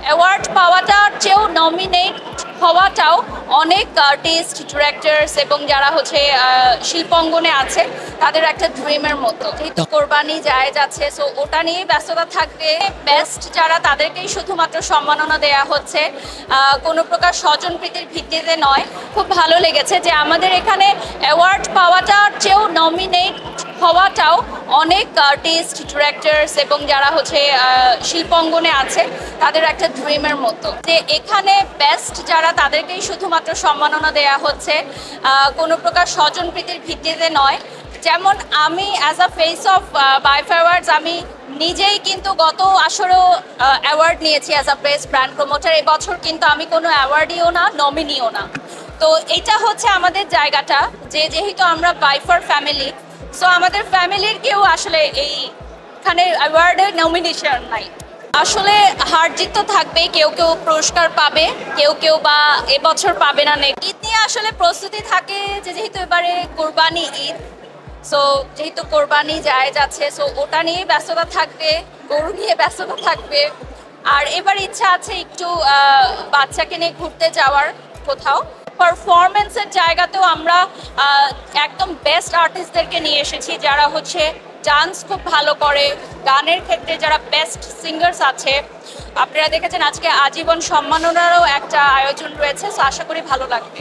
Award পাওয়াটার চেয়েও nominate হওয়াটাও অনেক artist directors এবং যারা হচ্ছে শিল্পাঙ্গনে আছে তাদের একটা ড্রিমের মতো। যেহেতু কোরবানি জায়েজ আছে, সো ওটা নিয়েই ব্যস্ততা থাকবে। বেস্ট যারা তাদেরকেই শুধুমাত্র সম্মাননা দেয়া হচ্ছে, কোনো প্রকার স্বজনপ্রীতির ভিত্তিতে নয়। খুব ভালো লেগেছে যে আমাদের এখানে অ্যাওয়ার্ড পাওয়াটার চেয়েও নমিনেট হওয়াটাও অনেক আর্টিস্ট ডিরেক্টরস এবং যারা হচ্ছে শিল্পাঙ্গনে আছে তাদের একটা ড্রিমের মতো। যে এখানে বেস্ট যারা তাদেরকেই শুধুমাত্র সম্মাননা দেয়া হচ্ছে, কোনো প্রকার স্বজনপ্রীতির ভিত্তিতে নয়। যেমন আমি as a face of BIFA awards আমি নিজেই কিন্তু গত আসরেও অ্যাওয়ার্ড নিয়েছি as a best brand promoter. এবছর কিন্তু আমি কোনো অ্যাওয়ার্ডিও না, নমিনিও না। তো এটা হচ্ছে আমাদের জায়গাটা, যে যেহেতু আমরা বাইফার ফ্যামিলি, সো আমাদের ফ্যামিলির কেউ আসলে এইখানে অ্যাওয়ার্ডের নমিনেশন নাই। আসলে হার জিত তো থাকবেই, কেউ কেউ পুরস্কার পাবে, কেউ কেউ বা এবছর পাবে না। ঈদ নিয়ে আসলে প্রস্তুতি থাকে যে যেহেতু এবারে কোরবানি ঈদ, সো যেহেতু কোরবানি জায়েজ আছে, সো ওটা নিয়েই ব্যস্ততা থাকবে, গরু নিয়ে ব্যস্ততা থাকবে। আর এবার ইচ্ছা আছে একটু বাচ্চাকে নিয়ে ঘুরতে যাওয়ার কোথাও। পারফরমেন্সের জায়গাতেও আমরা একদম বেস্ট আর্টিস্টদেরকে নিয়ে এসেছি, যারা হচ্ছে ডান্স খুব ভালো করে, গানের ক্ষেত্রে যারা বেস্ট সিঙ্গার্স আছে। আপনারা দেখেছেন আজকে আজীবন সম্মাননারও একটা আয়োজন রয়েছে, সো আশা করি ভালো লাগবে।